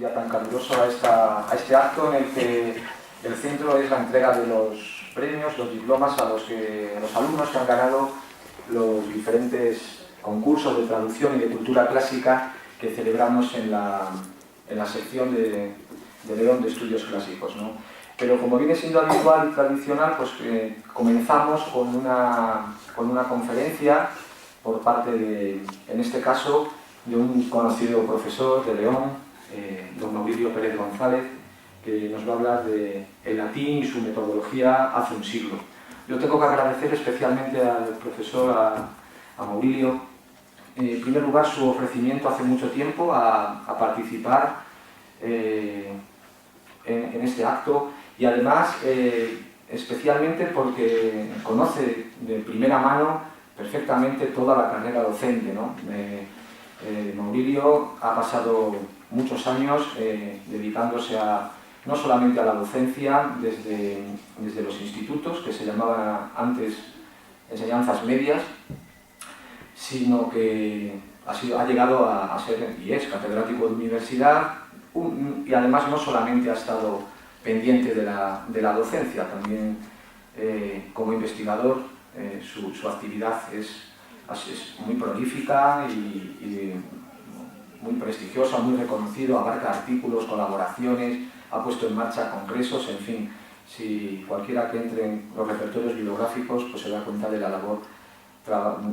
día tan caluroso a este acto en el que el centro es la entrega de los premios, los diplomas a los alumnos que han ganado los diferentes concursos de traducción y de cultura clásica que celebramos en la sección de León de Estudios Clásicos, ¿no? Pero como viene siendo habitual y tradicional, pues comenzamos con una conferencia por parte en este caso, de un conocido profesor de León, don Maurilio Pérez González, que nos va a hablar de el latín y su metodología hace un siglo. Yo tengo que agradecer especialmente al profesor, a Maurilio, en primer lugar su ofrecimiento hace mucho tiempo a participar en este acto y además especialmente porque conoce de primera mano perfectamente toda la carrera docente, ¿no? Maurilio ha pasado muchos años dedicándose no solamente a la docencia desde los institutos, que se llamaban antes enseñanzas medias, sino que ha llegado a ser y es catedrático de universidad y además no solamente ha estado pendiente de la docencia, también como investigador su actividad es muy prolífica y muy prestigiosa, muy reconocido, abarca artículos, colaboraciones, ha puesto en marcha congresos, en fin, si cualquiera que entre en los repertorios bibliográficos pues se da cuenta de la labor,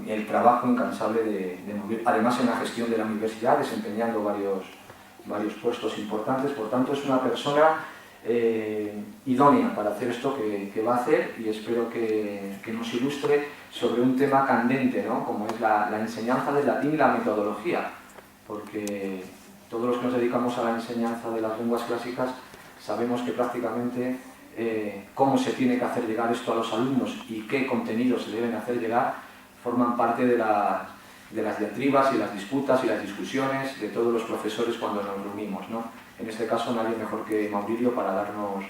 el trabajo incansable de Maurilio, además en la gestión de la universidad, desempeñando varios puestos importantes. Por tanto es una persona idónea para hacer esto que va a hacer y espero que nos ilustre sobre un tema candente, ¿no? Como es la enseñanza del latín y la metodología, porque todos los que nos dedicamos a la enseñanza de las lenguas clásicas sabemos que prácticamente cómo se tiene que hacer llegar esto a los alumnos y qué contenidos se deben hacer llegar forman parte de las diatribas y las disputas y las discusiones de todos los profesores cuando nos reunimos, ¿no? En este caso nadie mejor que Maurilio para darnos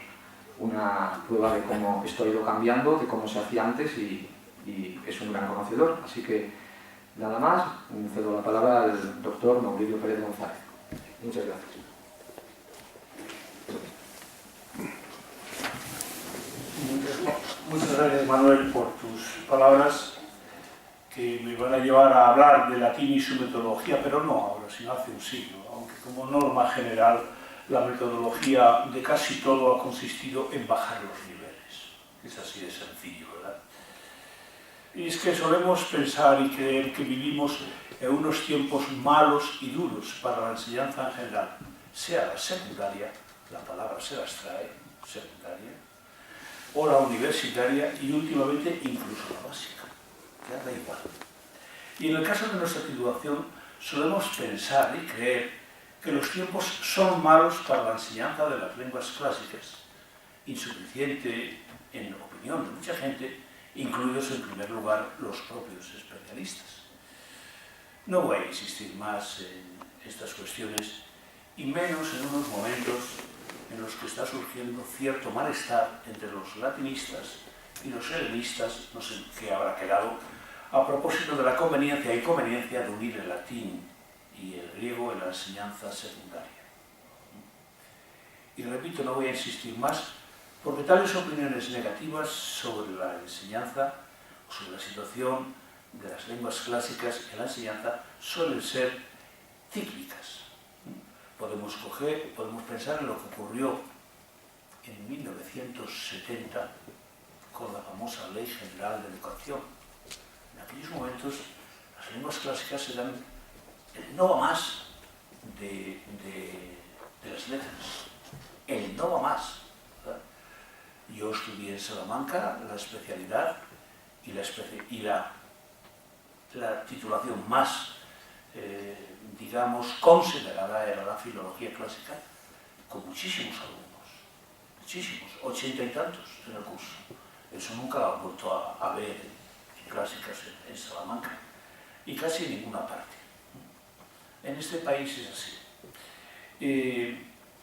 una prueba de cómo esto ha ido cambiando, de cómo se hacía antes y es un gran conocedor. Así que nada más, cedo la palabra al doctor Maurilio Pérez González. Muchas gracias. Muchas gracias, Manuel, por tus palabras que me van a llevar a hablar de latín y su metodología, pero no ahora, sino hace un siglo, aunque como norma general la metodología de casi todo ha consistido en bajar los niveles. Es así de sencillo, ¿verdad? Y es que solemos pensar y creer que vivimos en unos tiempos malos y duros para la enseñanza en general, sea la secundaria, la palabra se las trae, secundaria, o la universitaria y últimamente incluso la básica, ya da igual. Y en el caso de nuestra titulación solemos pensar y creer que los tiempos son malos para la enseñanza de las lenguas clásicas, insuficiente en opinión de mucha gente, incluidos en primer lugar los propios especialistas. No voy a insistir más en estas cuestiones y menos en unos momentos en los que está surgiendo cierto malestar entre los latinistas y los helenistas, no sé qué habrá quedado, a propósito de la conveniencia y conveniencia de unir el latín y el griego en la enseñanza secundaria. Y repito, no voy a insistir más, porque tales opiniones negativas sobre la enseñanza o sobre la situación de las lenguas clásicas en la enseñanza suelen ser cíclicas. Podemos pensar en lo que ocurrió en 1970 con la famosa Ley General de Educación. En aquellos momentos las lenguas clásicas eran el no va más de las letras, el no va más. ¿Verdad? Yo estudié en Salamanca la especialidad y la titulación más digamos, considerada era la filología clásica, con muchísimos alumnos, muchísimos, 80 y tantos en el curso. Eso nunca lo he vuelto a ver en clásicas en Salamanca, y casi en ninguna parte. En este país es así.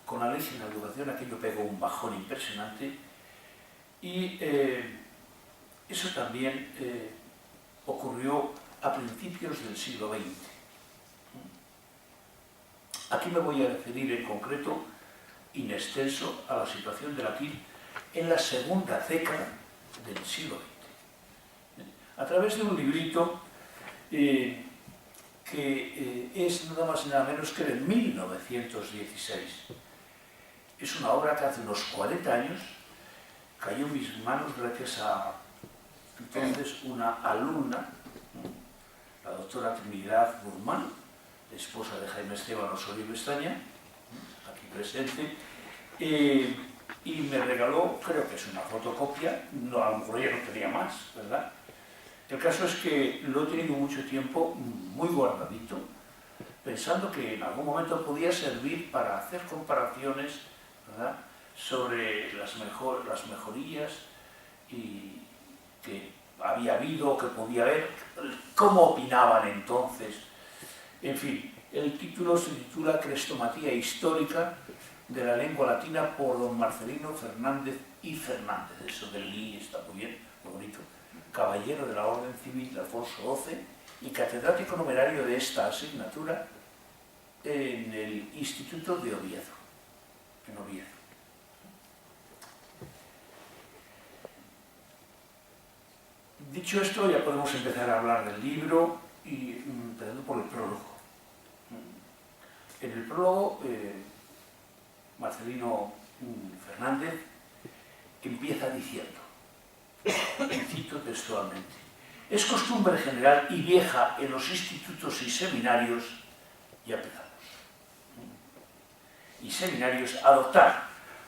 Con la Ley General de Educación aquello pegó un bajón impresionante, y eso también ocurrió a principios del siglo XX. Aquí me voy a referir en concreto, in extenso, a la situación del latín en la segunda década del siglo XX. A través de un librito que es nada más y nada menos que de 1916. Es una obra que hace unos 40 años cayó en mis manos gracias a entonces una alumna, la doctora Trinidad Guzmán, esposa de Jaime Esteban Osorio Bestaña, aquí presente, y me regaló, creo que es una fotocopia, no, a lo mejor ella no tenía más, ¿verdad? El caso es que lo he tenido mucho tiempo muy guardadito, pensando que en algún momento podía servir para hacer comparaciones, ¿verdad?, sobre las mejorías y que había habido o que podía haber, cómo opinaban entonces. En fin, el título se titula Crestomatía histórica de la lengua latina por don Marcelino Fernández y Fernández. Eso del I está muy bien, muy bonito. Caballero de la Orden Civil de Alfonso XII y catedrático numerario de esta asignatura en el Instituto de Oviedo, en Oviedo. Dicho esto, ya podemos empezar a hablar del libro, y empezando por el prólogo. En el prólogo, Marcelino Fernández empieza diciendo, y cito textualmente: es costumbre general y vieja en los institutos y seminarios, ya empezamos, y seminarios, adoptar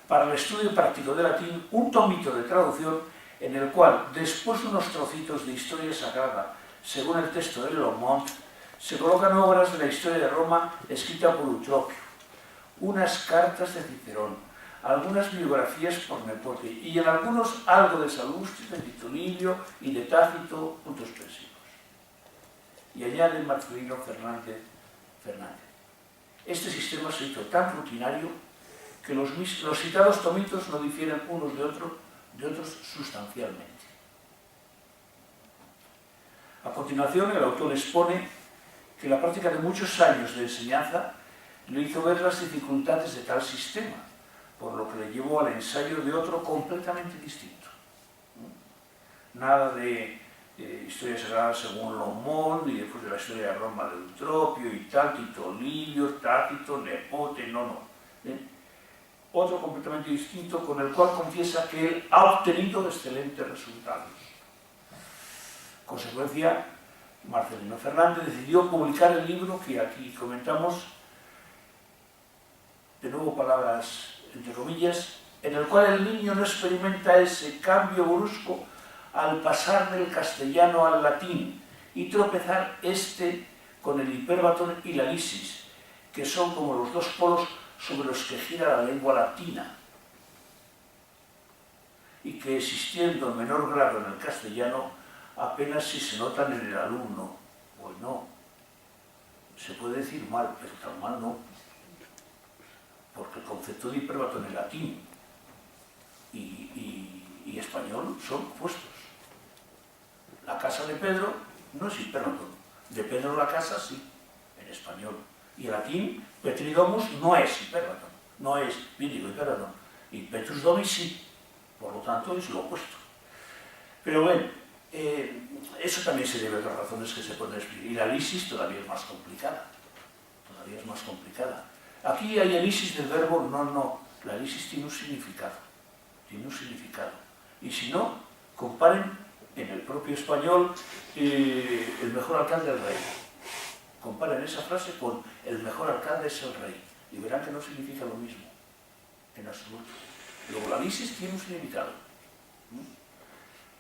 para el estudio práctico de latín un tomito de traducción en el cual, después de unos trocitos de historia sagrada, según el texto de Lomont, se colocan obras de la historia de Roma escritas por Eutropio, unas cartas de Cicerón, algunas biografías por Nepote, y en algunos algo de Salustio, de Tito Livio y de Tácito, puntos suspensivos. Y añade Marcelino Fernández. Este sistema se hizo tan rutinario que los citados tomitos no difieren unos de otros sustancialmente. A continuación, el autor expone que la práctica de muchos años de enseñanza le hizo ver las dificultades de tal sistema, por lo que le llevó al ensayo de otro completamente distinto. Nada de historia sagrada según Lomont, y después de la historia de Roma de Eutropio y tal, Tito Livio, Tácito, Nepote, no. Otro completamente distinto, con el cual confiesa que él ha obtenido excelentes resultados. Consecuencia, Marcelino Fernández decidió publicar el libro que aquí comentamos, de nuevo palabras entre comillas, en el cual el niño no experimenta ese cambio brusco al pasar del castellano al latín y tropezar con el hiperbatón y la lisis, que son como los dos polos sobre los que gira la lengua latina, y que existiendo en menor grado en el castellano, apenas si se notan en el alumno. Pues no, se puede decir mal, pero tan mal no, porque el concepto de hiperbatón en latín y español son opuestos. La casa de Pedro no es hiperbatón, de Pedro la casa sí, en español. Y el latín, Petri Domus, no es hiperbatón, no es, bien digo, hiperbatón. Y Petrus Domus sí, por lo tanto es lo opuesto. Pero bueno, eso también se debe a otras razones que se pueden explicar. Y la lisis todavía es más complicada. Aquí hay lisis del verbo, no. La lisis tiene un significado. Y si no, comparen en el propio español el mejor alcalde del rey. Comparen esa frase con el mejor alcalde es el rey. Y verán que no significa lo mismo, en absoluto. Luego la lisis tiene un significado.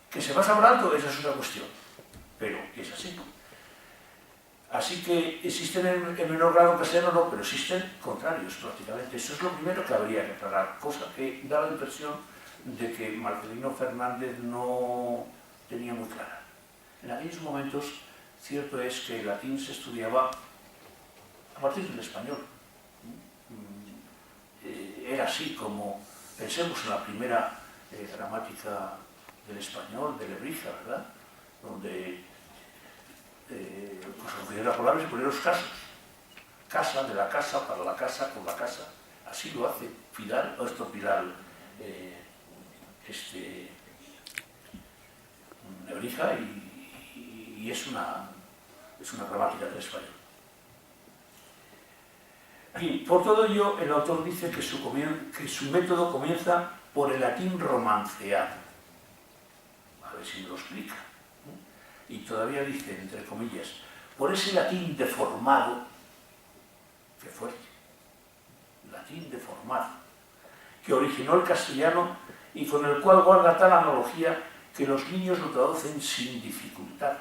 Que se va sabrando, esa es otra cuestión. Pero es así, ¿no? Así que existen en menor grado en castellano, no, pero existen contrarios prácticamente. Eso es lo primero que habría que aclarar, cosa que da la impresión de que Marcelino Fernández no tenía muy clara. En aquellos momentos, cierto es que el latín se estudiaba a partir del español. Era así como, pensemos en la primera gramática del español, de Lebrija, ¿verdad?, donde considera palabras y poner los casos. casa, de la casa, para la casa, con la casa. Así lo hace Pidal, o esto Pidal, Nebrija, y es una gramática de español. Y por todo ello, el autor dice que su método comienza por el latín romanceado. A ver si me lo explica. Y todavía dice, entre comillas, por ese latín deformado, qué fuerte, latín deformado, que originó el castellano y con el cual guarda tal analogía que los niños lo traducen sin dificultad.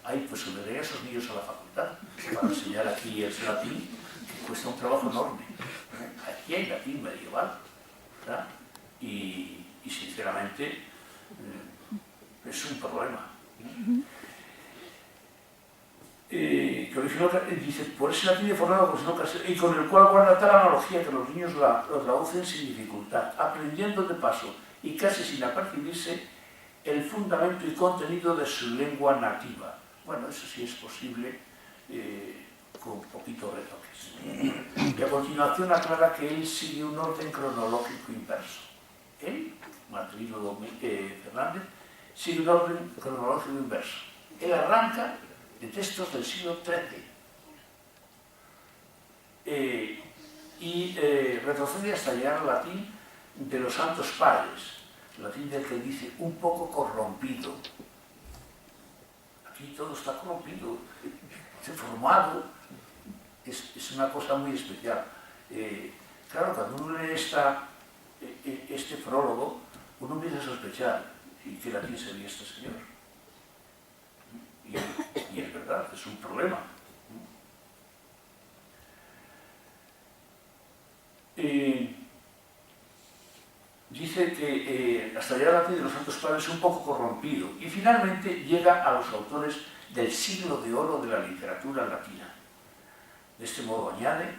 Ahí pues se le daría a esos niños a la facultad para enseñar aquí el latín, que cuesta un trabajo enorme. Aquí hay latín medieval, ¿verdad? Y sinceramente es un problema. Que originó, dice, por ese latín deformado y con el cual guarda tal analogía que los niños lo traducen sin dificultad, aprendiendo de paso y casi sin apercibirse el fundamento y contenido de su lengua nativa. Bueno, eso sí es posible con poquitos retoques. Y a continuación aclara que él sigue un orden cronológico inverso. Él, Marcelino Fernández, sigue un orden cronológico inverso. Él arranca de textos del siglo XIII y retrocede hasta llegar al latín de los Santos Padres, latín del que dice un poco corrompido. Aquí todo está corrompido, deformado, es una cosa muy especial. Claro, cuando uno lee este prólogo, uno empieza a sospechar, ¿y qué latín sería este señor? Y es verdad, es un problema. Dice que hasta llegar al latín de los Santos Padres es un poco corrompido y finalmente llega a los autores del siglo de oro de la literatura latina. De este modo añade,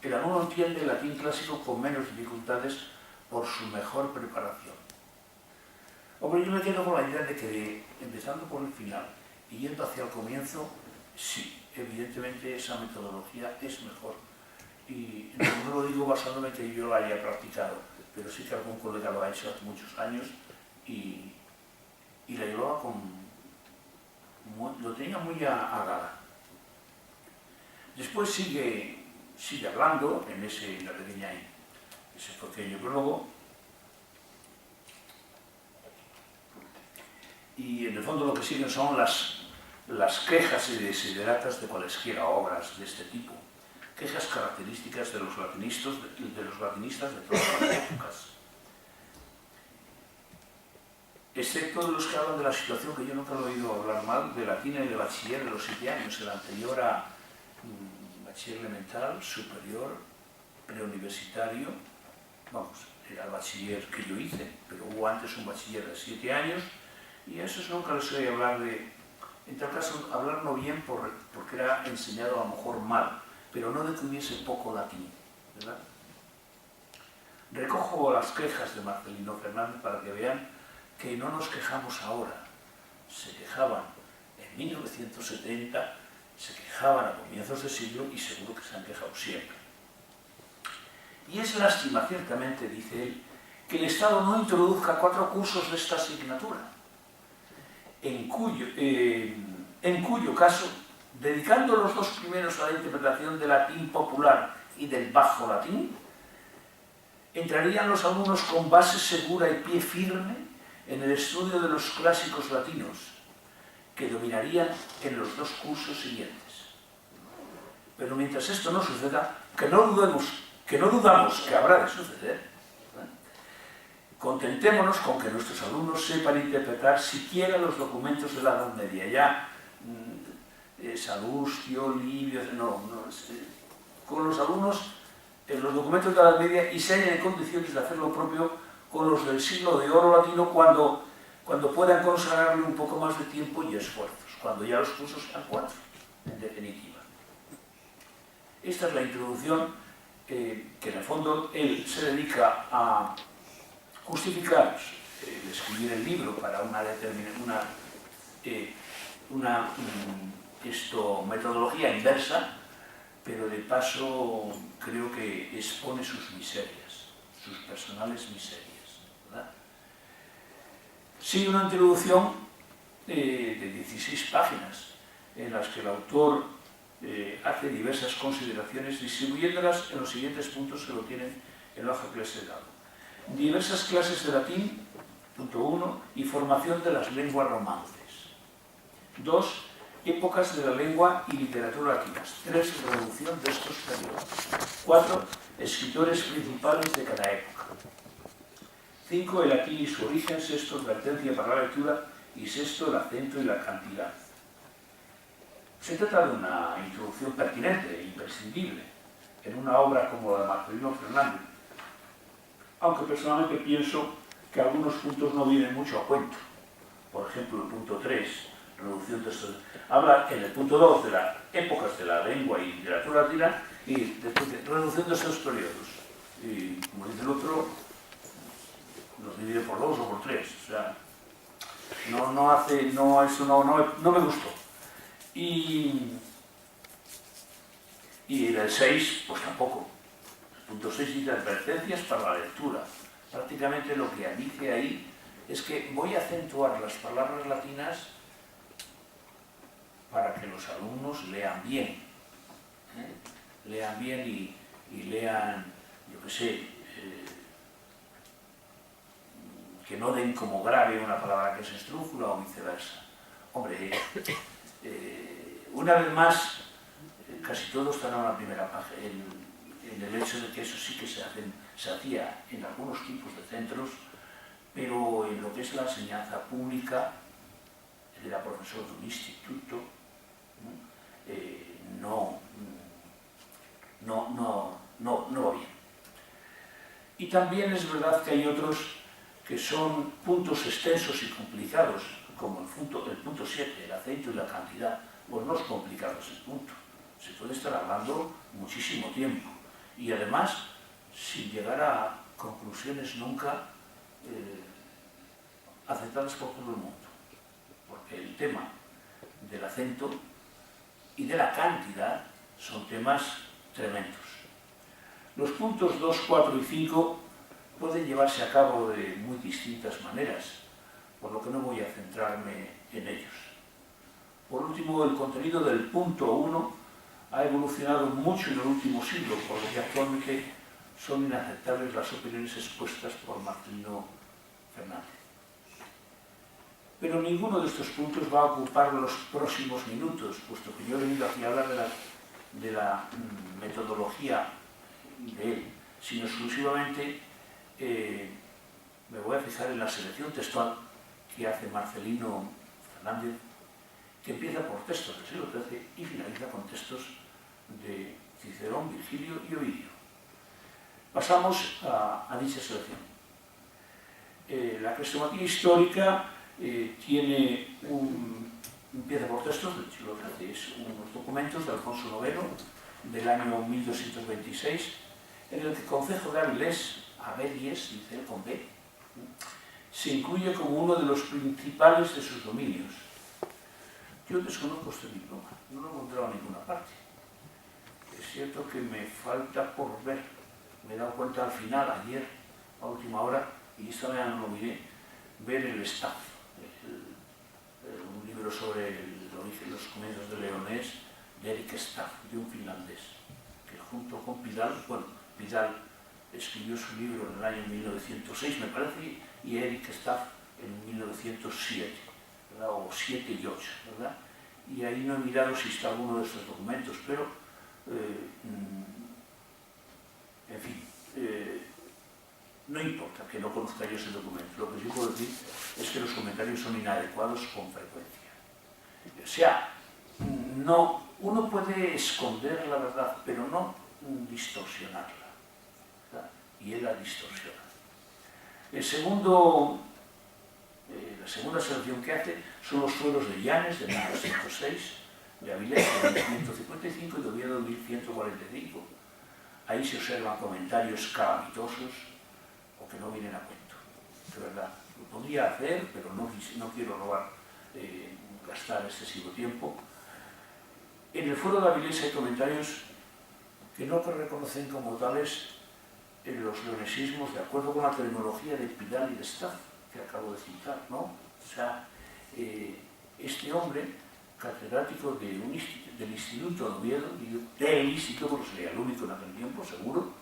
el alumno entiende el latín clásico con menos dificultades por su mejor preparación. Hombre, yo me quedo con la idea de que, empezando por el final y yendo hacia el comienzo, sí, evidentemente esa metodología es mejor. Y no lo digo basándome en que yo la haya practicado, pero sí que algún colega lo ha hecho hace muchos años y la llevaba lo tenía muy a gala. Después sigue hablando en ese pequeño prólogo, y en el fondo lo que siguen son las quejas y desideratas de cualesquiera obras de este tipo, quejas características de los latinistas de todas las épocas, excepto de los que hablan de la situación, que yo nunca lo he oído hablar mal, de latín y de bachiller de los 7 años, el anterior a bachiller elemental, superior, preuniversitario, vamos, era el bachiller que yo hice, pero hubo antes un bachiller de 7 años, y a esos nunca les oí hablar en tal caso, hablar no bien porque era enseñado a lo mejor mal, pero no de que hubiese poco latín, ¿verdad? Recojo las quejas de Marcelino Fernández para que vean que no nos quejamos ahora. Se quejaban en 1970, se quejaban a comienzos de siglo y seguro que se han quejado siempre. Y es lástima, ciertamente, dice él, que el Estado no introduzca 4 cursos de esta asignatura, en cuyo caso, dedicando los 2 primeros a la interpretación del latín popular y del bajo latín, entrarían los alumnos con base segura y pie firme en el estudio de los clásicos latinos, que dominarían en los 2 cursos siguientes. Pero mientras esto no suceda, que no dudamos que habrá de suceder, contentémonos con que nuestros alumnos sepan interpretar siquiera los documentos de la Edad Media, ya Salustio, Livio, con los alumnos en los documentos de la Edad Media y se hallen en condiciones de hacer lo propio con los del siglo de oro latino cuando puedan consagrarle un poco más de tiempo y esfuerzos, cuando ya los cursos sean 4, en definitiva. Esta es la introducción que en el fondo él se dedica a justificar escribir el libro para una metodología inversa, pero de paso creo que expone sus miserias, sus personales miserias, ¿verdad? Sigue una introducción de 16 páginas en las que el autor hace diversas consideraciones, distribuyéndolas en los siguientes puntos que lo tienen en la hoja que les he dado. Diversas clases de latín, punto 1, y formación de las lenguas romances. 2, épocas de la lengua y literatura latinas. 3, reducción de estos periodos. 4, escritores principales de cada época. 5, el latín y su origen. 6, advertencia para la lectura. Y 6, el acento y la cantidad. Se trata de una introducción pertinente e imprescindible en una obra como la de Marcelino Fernández, aunque personalmente pienso que algunos puntos no vienen mucho a cuento. Por ejemplo, el punto 3, reducción de estos, habla en el punto 2 de las épocas de la lengua y literatura latina y después de reducción de esos periodos. Y como dice el otro, los divide por 2 o por 3. O sea, no me gustó. Y el 6, pues tampoco. El punto 6 dice advertencias para la lectura. Prácticamente lo que dice ahí es que voy a acentuar las palabras latinas para que los alumnos lean bien. Lean bien y lean, yo qué sé, que no den como grave una palabra que es esdrújula o viceversa. Hombre, una vez más, casi todo estará en la primera página, en el hecho de que eso sí que se hacía en algunos tipos de centros, pero en lo que es la enseñanza pública, él era profesor de un instituto, no va bien. Y también es verdad que hay otros que son puntos extensos y complicados, como el punto 7, el acento y la cantidad. Pues no es complicado ese punto. Se puede estar hablando muchísimo tiempo. Y además, sin llegar a conclusiones nunca aceptadas por todo el mundo. Porque el tema del acento y de la cantidad son temas tremendos. Los puntos 2, 4 y 5 pueden llevarse a cabo de muy distintas maneras, por lo que no voy a centrarme en ellos. Por último, el contenido del punto 1 ha evolucionado mucho en el último siglo, por lo que actualmente son inaceptables las opiniones expuestas por Marcelino Fernández. Pero ninguno de estos puntos va a ocupar los próximos minutos, puesto que yo he venido aquí a hablar de la metodología de él, sino exclusivamente me voy a fijar en la selección textual que hace Marcelino Fernández, que empieza por textos del siglo XIII y finaliza con textos de Cicerón, Virgilio y Ovidio. Pasamos a dicha selección. La crestomatía histórica empieza por textos del siglo XIII, es unos documentos de Alfonso IX del año 1226, en el que el concejo de Avilés, Abelies, dice con B, se incluye como uno de los principales de sus dominios. Yo desconozco este diploma, no lo he encontrado en ninguna parte. Es cierto que me falta por ver, me he dado cuenta al final, ayer, a última hora, y esta mañana no lo miré, ver el Staff, un libro sobre el origen, los comienzos de Leonés, de Erik Staff, de un finlandés, que junto con Pidal, Pidal escribió su libro en el año 1906, me parece, y Erik Staff en 1907, ¿verdad? O 7 y 8, ¿verdad? Y ahí no he mirado si está alguno de estos documentos, pero, en fin, no importa que no conozca yo ese documento. Lo que sí puedo decir es que los comentarios son inadecuados con frecuencia. O sea, uno puede esconder la verdad, pero no distorsionarla, ¿verdad? Y él la distorsiona. La segunda selección que hace son los suelos de Llanes de 1906, de Avilés de 1155 y de Oviedo de 1145. Ahí se observan comentarios calamitosos o que no vienen a cuento. De verdad, lo podría hacer, pero no quiero gastar excesivo tiempo. En el foro de Avilés hay comentarios que no reconocen como tales los leonesismos de acuerdo con la terminología de Pidal y de Staff, que acabo de citar, ¿no? O sea, este hombre, catedrático del Instituto de Oviedo, del Instituto, porque sería el único en aquel tiempo, seguro,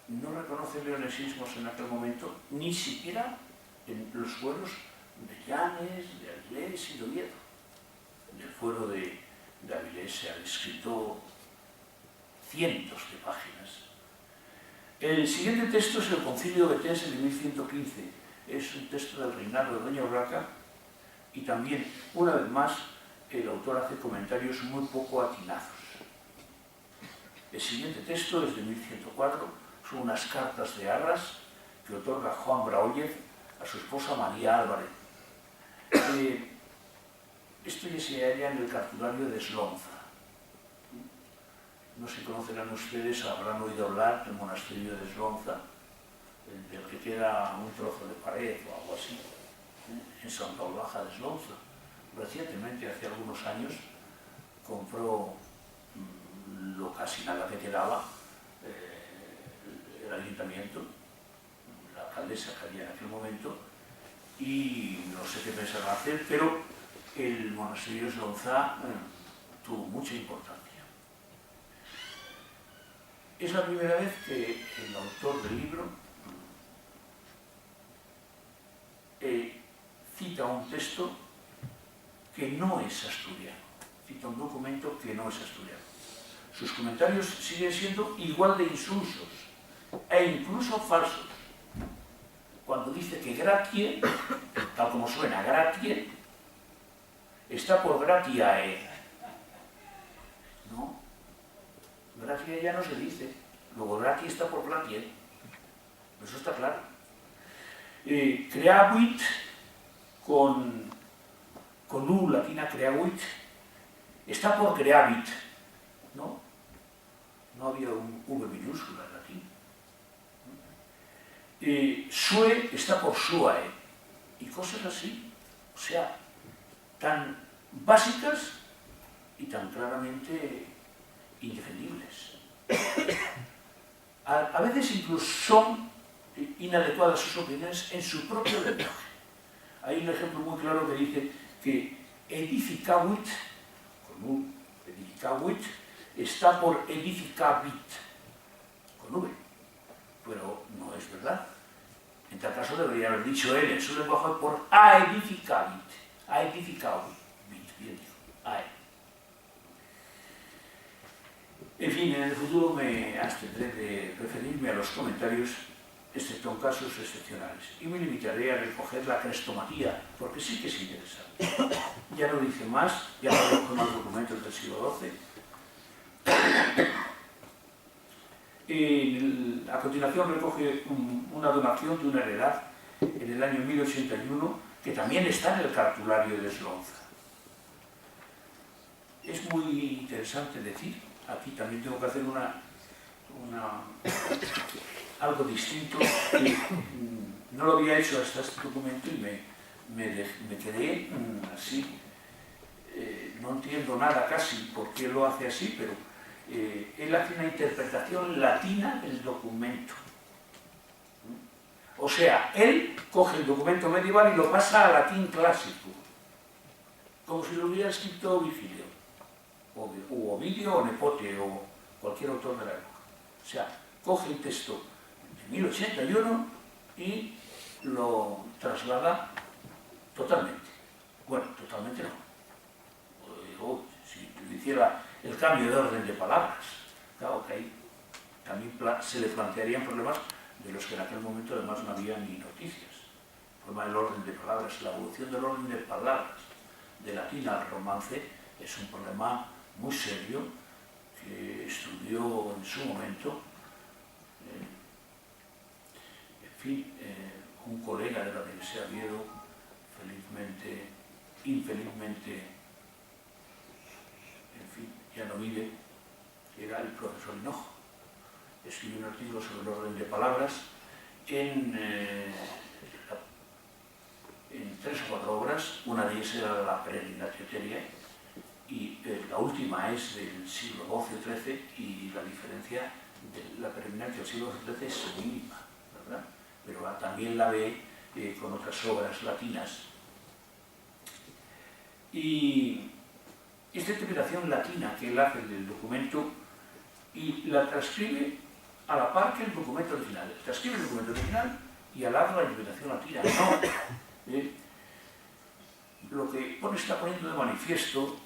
no reconoce leonesismos en aquel momento, ni siquiera en los fueros de Llanes, de Avilés y de Oviedo. En el fuero de Avilés se han escrito cientos de páginas. El siguiente texto es el Concilio de Tense de 1115. Es un texto del reinado de Doña Urraca y también, una vez más, el autor hace comentarios muy poco atinados. El siguiente texto es de 1104, son unas cartas de arras que otorga Juan Braollez a su esposa María Álvarez. Esto ya se halla en el cartulario de Eslonza. No se conocerán ustedes, habrán oído hablar del monasterio de Eslonza, del que queda un trozo de pared o algo así, en Santa Olaja de Eslonza. Recientemente, hace algunos años, compró lo casi nada que quedaba el ayuntamiento, la alcaldesa que había en aquel momento, y no sé qué pensaron hacer, pero el monasterio de Eslonza tuvo mucha importancia. Es la primera vez que el autor del libro cita un texto que no es asturiano, cita un documento que no es asturiano. Sus comentarios siguen siendo igual de insulsos e incluso falsos. Cuando dice que gratie, tal como suena, gratie, está por gratiae. No, gratie ya no se dice, luego gratie está por gratie. Eso está claro. Creavit, con U latina creavit, está por creavit, ¿no? No había un V minúscula en latín. Sue está por suae, y cosas así, o sea, tan básicas y tan claramente indefendibles. A veces incluso son inadecuadas sus opiniones en su propio lenguaje. Hay un ejemplo muy claro que dice que edificavit, con U, edificavit, está por edificavit, con V, pero no es verdad. En tal caso debería haber dicho él en su lenguaje por aedificavit, aedificavit, bien dijo, ae. En fin, en el futuro me abstendré de referirme a los comentarios, excepto en casos excepcionales, y me limitaré a recoger la crestomatía, porque sí que es interesante. Ya no dice más, ya no recoge más documentos del siglo XII. A continuación recoge una donación de una heredad en el año 1081, que también está en el cartulario de Eslonza. Es muy interesante decir, aquí también tengo que hacer algo distinto, que no lo había hecho hasta este documento y me quedé así, no entiendo nada casi por qué lo hace así, pero él hace una interpretación latina del documento. O sea, él coge el documento medieval y lo pasa a latín clásico, como si lo hubiera escrito Virgilio, o Ovidio, o Nepote, o cualquier autor de la época. O sea, coge el texto de 1081 y lo traslada totalmente. Bueno, totalmente no. Si hiciera el cambio de orden de palabras, claro que ahí también se le plantearían problemas de los que en aquel momento además no había ni noticias. El problema del orden de palabras, la evolución del orden de palabras de latín al romance es un problema muy serio que estudió en su momento, en fin, un colega de la Universidad de Oviedo, infelizmente, en fin, ya no vive, era el profesor Hinojo. Escribió un artículo sobre el orden de palabras en 3 o 4 obras, una de ellas era la Peregrinación Teria, y la última es del siglo XII o XIII y la diferencia de la preeminancia del siglo XII o XIII es mínima, ¿verdad? Pero también la ve con otras obras latinas. Y esta interpretación latina que él hace del documento y la transcribe a la par que el documento original. Transcribe el documento original y al lado la interpretación latina. No. Lo que está poniendo de manifiesto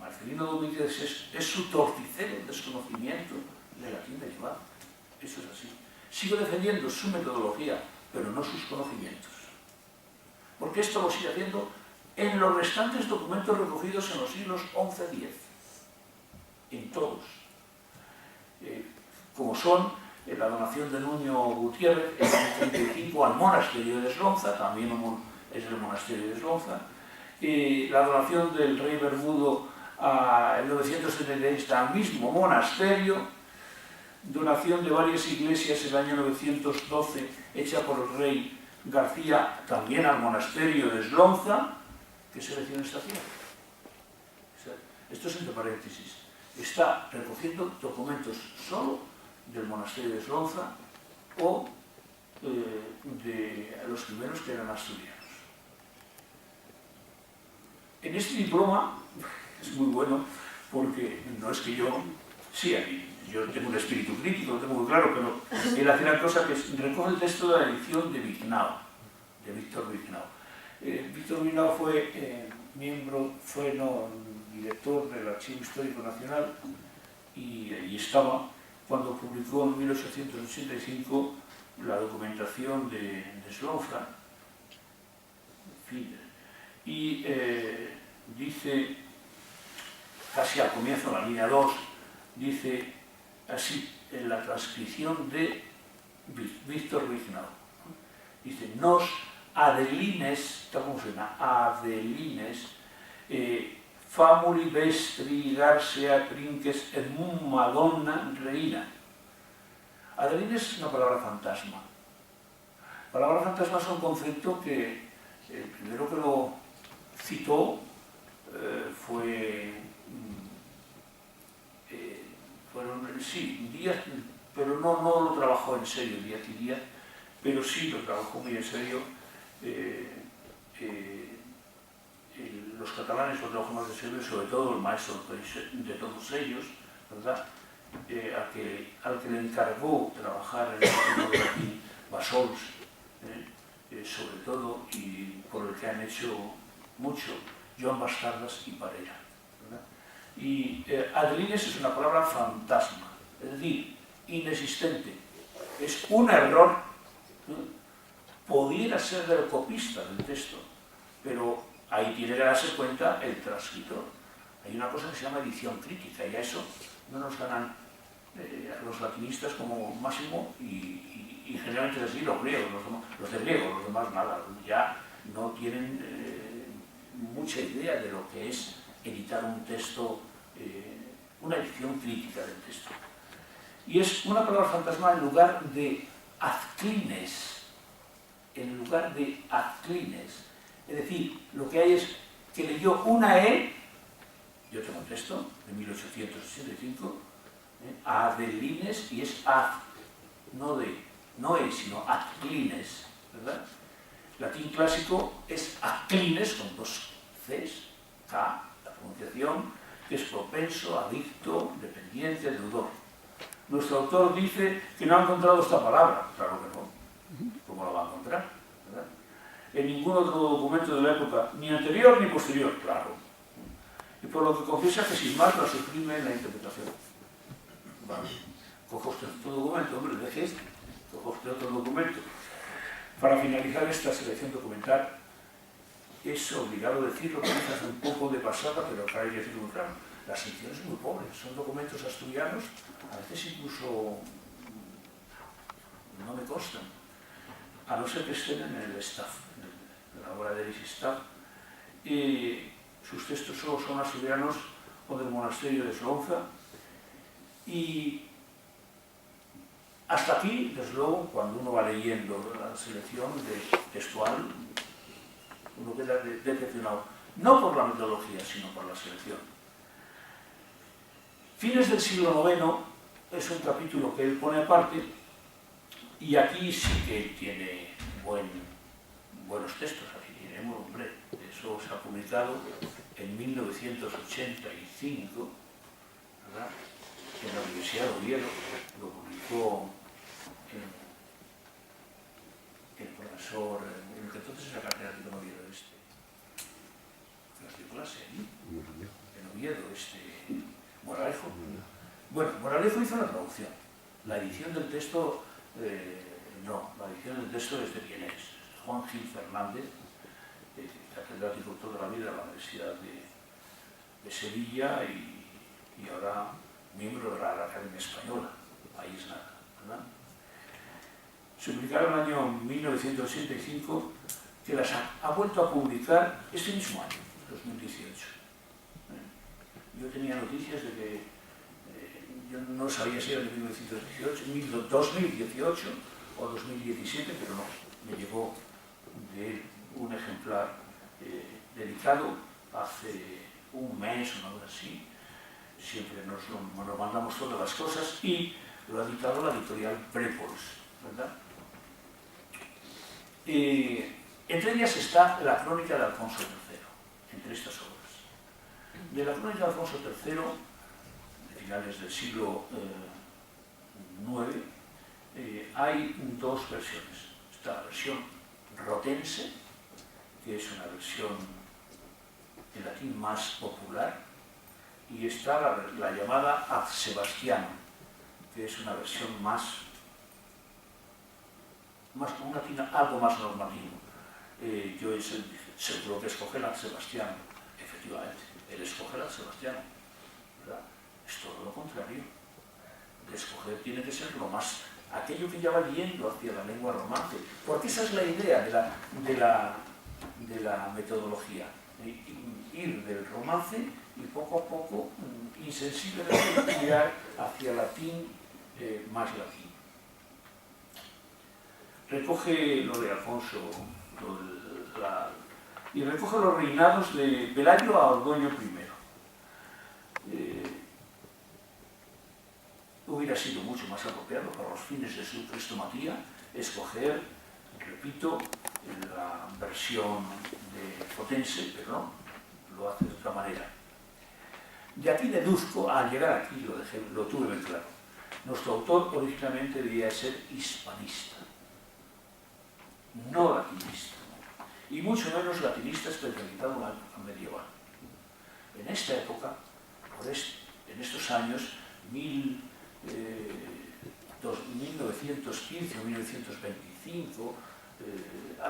Marcelino Domínguez es su torticero desconocimiento del latín medieval. Eso es así. Sigo defendiendo su metodología, pero no sus conocimientos. Porque esto lo sigue haciendo en los restantes documentos recogidos en los siglos XI-X. En todos. Como son la donación de Nuño Gutiérrez en el 35 al monasterio de Eslonza, también es el monasterio de Eslonza, la donación del rey Bermudo en 976 al mismo monasterio, donación de varias iglesias en el año 912 hecha por el rey García también al monasterio de Eslonza. ¿Qué selección está haciendo? Esto es entre paréntesis. Está recogiendo documentos solo del monasterio de Eslonza o de los primeros que eran asturianos. En este diploma es muy bueno porque no es que yo tengo un espíritu crítico, lo tengo muy claro, pero él hace una cosa que recoge el texto de la edición de Vignau, de Víctor Vignau. Víctor Vignau fue director del Archivo Histórico Nacional y allí estaba cuando publicó en 1885 la documentación de Eslonza. En fin, y dice, casi al comienzo, la línea 2, dice así, en la transcripción de Víctor Vignau, dice, nos adelines, ¿cómo suena? Adelines, famuli vestri garcia trinques et Madonna reina. Adelines es una palabra fantasma. Palabra fantasma es un concepto que el primero que lo citó fueron Díaz, pero no lo trabajó en serio Díaz y Díaz, pero sí lo trabajó muy en serio. Los catalanes lo trabajaron más en serio, sobre todo el maestro de todos ellos, ¿verdad? Al que le encargó trabajar en el tipo de latín, Bassols, sobre todo, y por el que han hecho mucho, Joan Bastardas y Parera, ¿verdad? Y adelines es una palabra fantasma, es decir, inexistente. Es un error, ¿no? Pudiera ser del copista del texto, pero ahí tiene que darse cuenta el transcritor. Hay una cosa que se llama edición crítica y a eso no nos ganan los latinistas como máximo y generalmente así los griegos, los de griego, los demás nada, ya no tienen mucha idea de lo que es editar un texto, una edición crítica del texto. Y es una palabra fantasma en lugar de azclines, es decir, lo que hay es que leyó una E, yo tengo un texto de 1865, adelines, y es az, no E, sino azclines, ¿verdad? Latín clásico es azclines, con dos Cs, K, la pronunciación, que es propenso, adicto, dependiente, deudor. Nuestro autor dice que no ha encontrado esta palabra. Claro que no. ¿Cómo la va a encontrar? ¿Verdad? En ningún otro documento de la época, ni anterior ni posterior, claro. Y por lo que confiesa que sin más la suprime en la interpretación. Vale. Coja usted otro documento, hombre, deje este. Coja usted otro documento. Para finalizar esta selección documental, es obligado decirlo, que hace un poco de pasada, pero acá hay que decirlo muy claro. Las ediciones son muy pobres, son documentos asturianos, a veces incluso no me constan, a no ser que estén en el staff, en la obra de Eris Staff. Sus textos solo son asturianos o del monasterio de Eslonza. Y hasta aquí, desde luego, cuando uno va leyendo la selección textual, uno queda decepcionado. no por la metodología, sino por la selección. Fines del siglo IX es un capítulo que él pone aparte, y aquí sí que él tiene buenos textos. Aquí tenemos, hombre, eso se ha publicado en 1985, ¿verdad?, en la Universidad de Oviedo. Lo publicó el profesor, el que entonces era catedrático en Oviedo, las de clase, ¿no?, en Oviedo, Moralejo. Bueno, Moralejo hizo la traducción. La edición del texto, no, la edición del texto es de quién es. Juan Gil Fernández, catedrático toda la vida de la Universidad de Sevilla y ahora miembro de la Academia Española. Ahí es nada, ¿verdad? Se publicaron en el año 1985, que las ha vuelto a publicar este mismo año, 2018. Yo tenía noticias de que yo no sabía si era de 1918, 2018 o 2017, pero no, me llegó de él un ejemplar dedicado hace un mes o algo así. Siempre nos mandamos todas las cosas, y lo ha editado la editorial Prepols, ¿verdad? Entre ellas está la Crónica de Alfonso III, entre estas obras. De la Crónica de Alfonso III, de finales del siglo IX, hay dos versiones. Está la versión rotense, que es una versión en latín más popular, y está la llamada Ad Sebastiano, que es una versión más un latín algo más normativo. Yo seguro que escoge el Ad Sebastiano, efectivamente, él escoge el Ad Sebastiano, ¿verdad? Es todo lo contrario. De escoger tiene que ser lo más, aquello que ya va yendo hacia la lengua romance, porque esa es la idea de la metodología, ir del romance y poco a poco, insensiblemente, mirar hacia latín, más latín. Recoge lo de Alfonso, y recoge los reinados de Pelayo a Ordoño I. Hubiera sido mucho más apropiado para los fines de su crestomatía escoger, repito, la versión de Potense, pero no, lo hace de otra manera. De aquí deduzco, al llegar aquí lo tuve muy claro, nuestro autor originalmente debía ser hispanista, no latinista, y mucho menos latinista especializado en la época medieval. En esta época, en estos años, 1915 o 1925,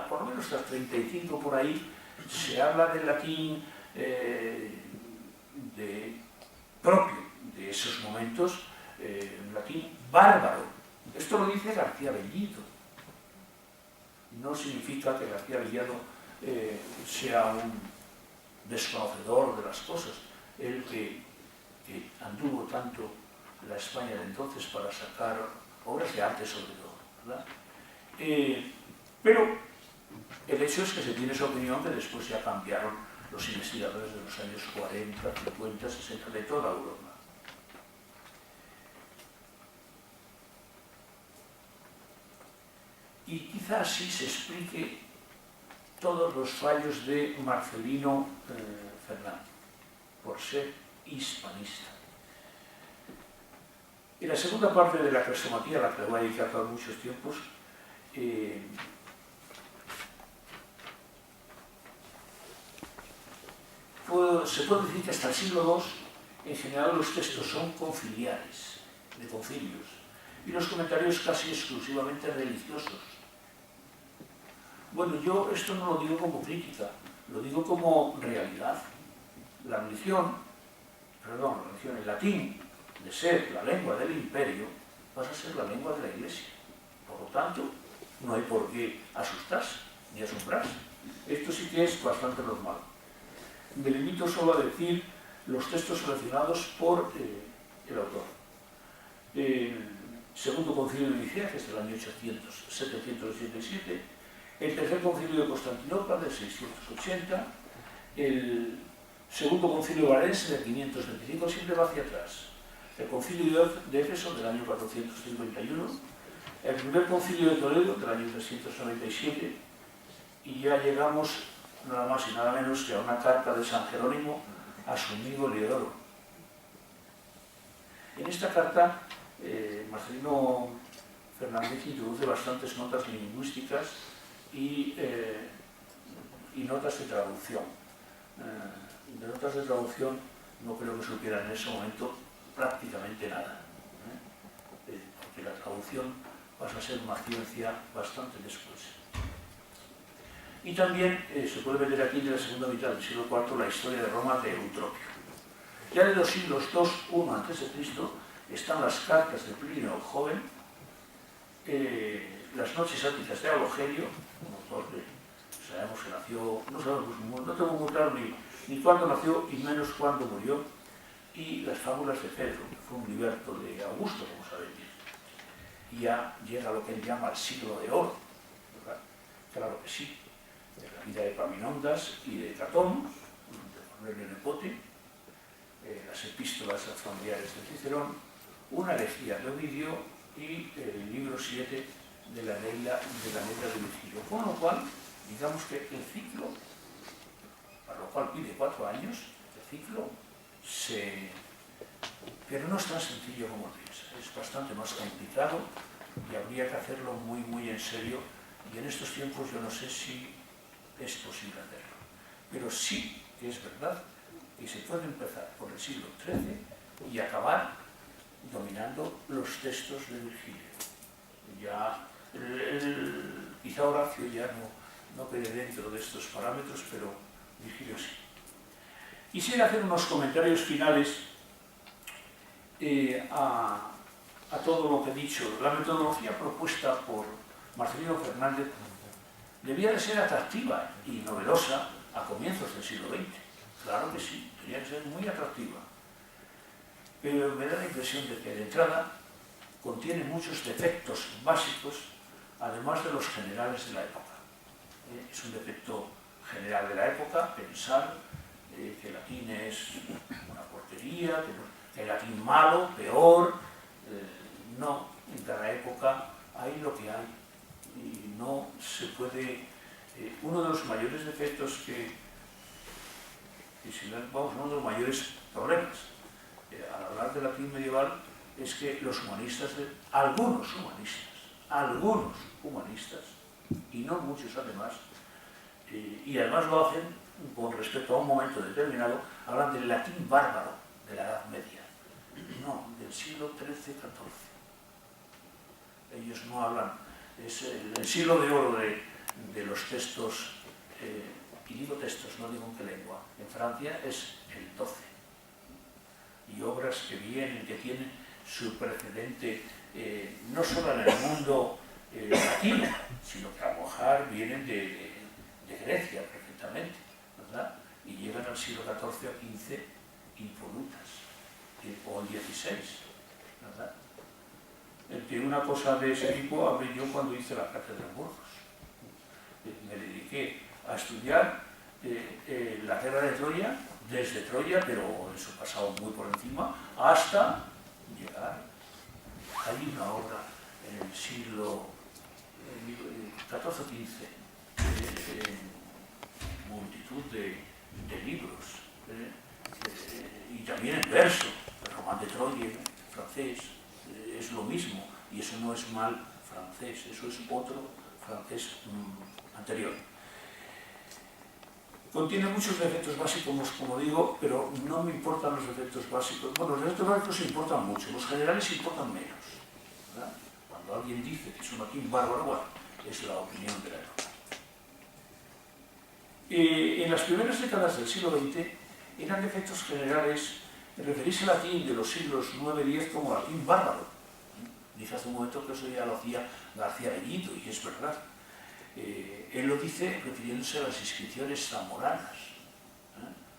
por lo menos hasta 35 por ahí, se habla del latín propio de esos momentos, un latín bárbaro. Esto lo dice García Bellido. No significa que García Bellido sea un desconocedor de las cosas. Él que anduvo tanto la España de entonces para sacar obras de arte sobre todo, ¿verdad? Pero el hecho es que se tiene esa opinión que después ya cambiaron los investigadores de los años 40, 50, 60 de toda Europa. Y quizás así se explique todos los fallos de Marcelino Fernández, por ser hispanista. En la segunda parte de la crestomatía, a la que le voy a dedicar por muchos tiempos, se puede decir que hasta el siglo II, en general, los textos son conciliares, de concilios, y los comentarios casi exclusivamente religiosos. Bueno, yo esto no lo digo como crítica, lo digo como realidad. La religión, el latín, de ser la lengua del imperio, pasa a ser la lengua de la Iglesia. Por lo tanto, no hay por qué asustarse ni asombrarse. Esto sí que es bastante normal. Me limito solo a decir los textos seleccionados por el autor. El Segundo Concilio de Nicea, que es del año 787, el Tercer Concilio de Constantinopla, del 680, El segundo concilio de Valencia de 525 siempre va hacia atrás. El concilio de Éfeso del año 451, el primer concilio de Toledo del año 397, y ya llegamos nada más y nada menos que a una carta de San Jerónimo a su amigo Leodoro. En esta carta, Marcelino Fernández introduce bastantes notas lingüísticas y notas de traducción. De notas de traducción no creo que supiera en ese momento prácticamente nada, porque la traducción pasa a ser una ciencia bastante después. Y también se puede ver aquí de la segunda mitad del siglo IV la historia de Roma de Eutropio. Ya de los siglos II, I a.C. están las cartas de Plinio el Joven, las noches áticas de Alogelio, un autor que sabemos que nació, no tengo muy claro ni cuándo nació y menos cuándo murió, y las fábulas de Pedro, que fue un liberto de Augusto, como sabéis. Y ya llega lo que él llama el siglo de oro, ¿verdad? Claro que sí, de la vida de Epaminondas y de Catón, de Cornelio Nepote, las epístolas a familiares de Cicerón, una elegía de Ovidio y el libro 7 de la Neila de Virgilio. Con lo cual, digamos que el ciclo, para lo cual pide 4 años, el ciclo pero no es tan sencillo como piensa, es bastante más complicado y habría que hacerlo muy, muy en serio, y en estos tiempos yo no sé si es posible hacerlo. Pero sí que es verdad que se puede empezar por el siglo XIII y acabar dominando los textos de Virgilio. Ya, quizá Horacio ya no quede dentro de estos parámetros, pero Virgilio sí. Quisiera hacer unos comentarios finales a todo lo que he dicho. La metodología propuesta por Marcelino Fernández debía de ser atractiva y novedosa a comienzos del siglo XX. Claro que sí, tenía que ser muy atractiva. Pero me da la impresión de que de entrada contiene muchos defectos básicos, además de los generales de la época. Es un defecto general de la época, pensar que el latín es una porquería, que el latín malo, peor. No, en cada época hay lo que hay y no se puede. Uno de los mayores defectos uno de los mayores problemas al hablar del latín medieval es que los humanistas, algunos humanistas, y no muchos además, y además lo hacen con respecto a un momento determinado, hablan del latín bárbaro de la Edad Media, no, del siglo XIII-XIV. Ellos no hablan, es el siglo de oro de los textos, y digo textos, no digo en qué lengua, en Francia es el XII. Y obras que vienen, que tienen su precedente, no solo en el mundo latino, sino que a lo mejor vienen de Grecia perfectamente, ¿verdad? Y llegan al siglo XIV o XV impolutas, o el XVI, ¿verdad? De una cosa de ese tipo hablé yo cuando hice la cátedra en Burgos. Me dediqué a estudiar la guerra de Troya, desde Troya, pero eso pasado muy por encima, hasta llegar. Hay una obra en el siglo XIV-XV, multitud de libros, y también en verso, el Román de Troya, francés, es lo mismo, y eso no es mal francés, eso es otro francés anterior. Contiene muchos defectos básicos, como digo, pero no me importan los defectos básicos. Bueno, los defectos básicos importan mucho, los generales importan menos, ¿verdad? Cuando alguien dice que es un latín bárbaro, bueno, es la opinión de la época. En las primeras décadas del siglo XX eran defectos generales referirse al latín de los siglos IX-X como latín bárbaro. Dice hace un momento que eso ya lo hacía García Bellido, y es verdad. Él lo dice refiriéndose a las inscripciones zamoranas,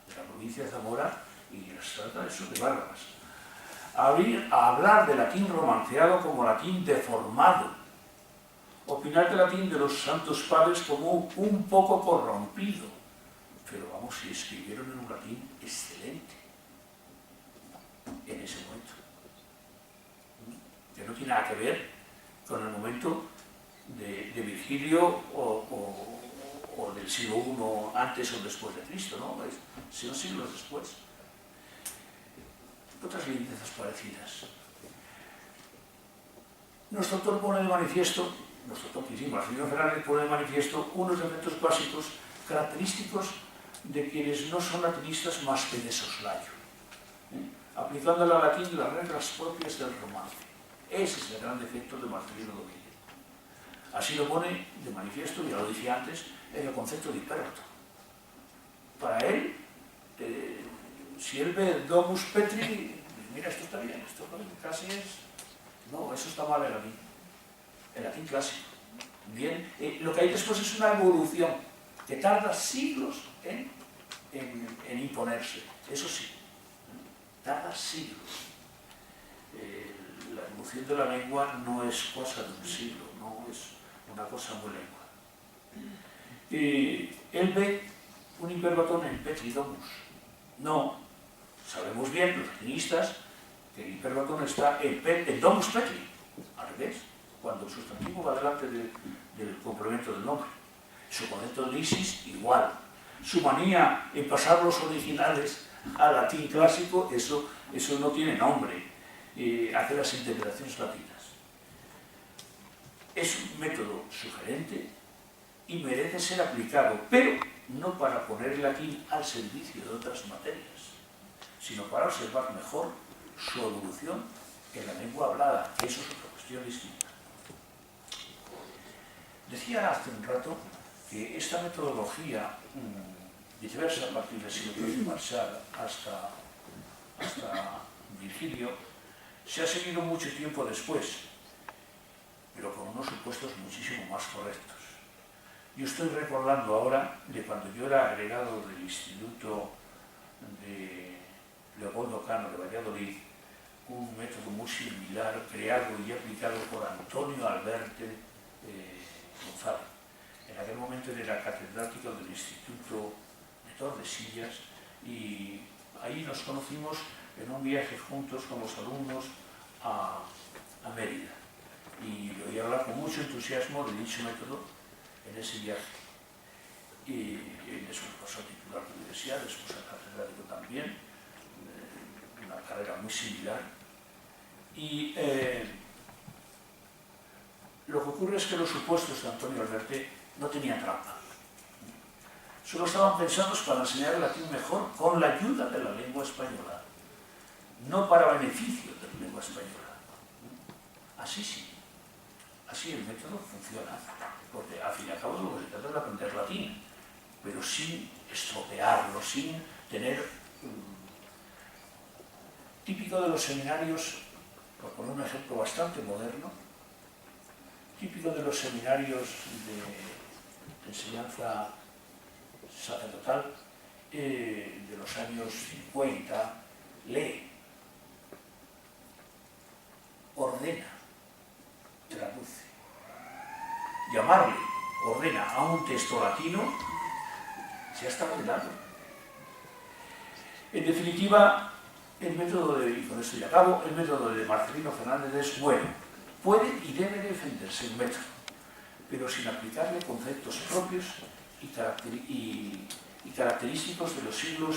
de la provincia de Zamora, y las trata eso de bárbaras. A hablar de latín romanceado como latín deformado, opinar del latín de los santos padres como un poco corrompido, pero vamos, si escribieron en un latín excelente en ese momento, que no tiene nada que ver con el momento de Virgilio o del siglo I antes o después de Cristo, ¿no? Son siglos después. Otras lindezas parecidas. Nuestro autor pone de manifiesto, Marcelino Fernández pone de manifiesto unos elementos básicos característicos de quienes no son latinistas más que de soslayo, aplicando al latín las reglas propias del romance. Ese es el gran defecto de Marcelino Domínguez. Así lo pone de manifiesto, ya lo decía antes, en el concepto de Hipérbato. Para él, si él ve Domus Petri, mira, esto está bien, esto casi es... No, eso está mal el latín clásico. Bien, lo que hay después es una evolución que tarda siglos en imponerse, eso sí, tarda siglos. La evolución de la lengua no es cosa de un siglo, no es una cosa muy lengua. Él ve un hiperbatón en Petri Domus. No, sabemos bien, los latinistas, que el hiperbatón está en Domus Petri, al revés, cuando el sustantivo va delante del complemento del nombre. Su concepto de lisis, igual. Su manía en pasar los originales al latín clásico, eso no tiene nombre. Hace las interpretaciones latinas. Es un método sugerente y merece ser aplicado, pero no para poner el latín al servicio de otras materias, sino para observar mejor su evolución en la lengua hablada, que eso es otra cuestión distinta. Decía hace un rato que esta metodología diversa a partir del siglo III Marcial hasta Virgilio se ha seguido mucho tiempo después, pero con unos supuestos muchísimo más correctos. Yo estoy recordando ahora de cuando yo era agregado del Instituto de Leopoldo Cano de Valladolid, un método muy similar creado y aplicado por Antonio Alberte González. En aquel momento era catedrático del Instituto de Tordesillas y ahí nos conocimos en un viaje juntos con los alumnos a Mérida. Y oí hablar con mucho entusiasmo de dicho método en ese viaje. Y después pasó a titular de universidad, después a catedrático también, una carrera muy similar. Y lo que ocurre es que los supuestos de Antonio Alberte no tenían trampa. Solo estaban pensados para enseñar el latín mejor con la ayuda de la lengua española, no para beneficio de la lengua española. Así sí, así el método funciona, porque al fin y al cabo lo que se trata es de aprender latín, pero sin estropearlo, sin tener... típico de los seminarios, por poner un ejemplo bastante moderno, típico de los seminarios de enseñanza sacerdotal de los años 50, lee, ordena, traduce. Llamarle, ordena a un texto latino, ya está ordenado. En definitiva, el método y con esto ya acabo, el método de Marcelino Fernández es bueno, puede y debe defenderse el método, pero sin aplicarle conceptos propios y característicos de los siglos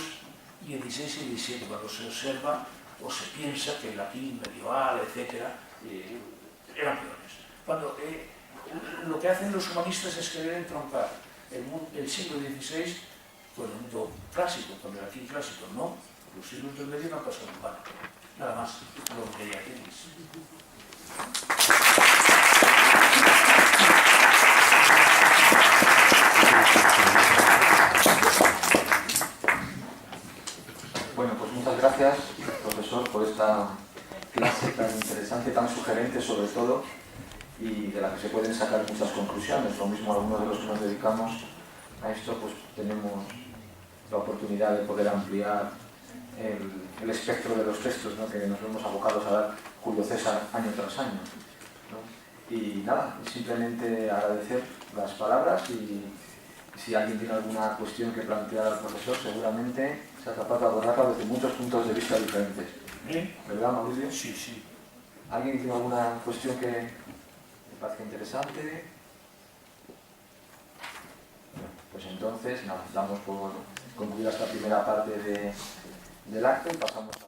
XVI y XVII, cuando se observa o se piensa que el latín medieval, etc., eran peores. Cuando lo que hacen los humanistas es querer entroncar el siglo XVI con el mundo clásico, con el latín clásico. No, los siglos del medio no han pasado en vano. Nada más, lo que ya tenéis. Bueno, pues muchas gracias, profesor, por esta clase tan interesante, tan sugerente sobre todo, y de la que se pueden sacar muchas conclusiones. Lo mismo algunos de los que nos dedicamos a esto, pues tenemos la oportunidad de poder ampliar el espectro de los textos, ¿no?, que nos vemos abocados a dar Julio César año tras año, ¿no? Y nada, simplemente agradecer las palabras y Si alguien tiene alguna cuestión que plantear al profesor, seguramente sea capaz de abordarla desde muchos puntos de vista diferentes. ¿Verdad, Mauricio? Sí, sí. ¿Alguien tiene alguna cuestión que le parezca interesante? Pues entonces, nada, damos por concluida esta primera parte del acto y pasamos a...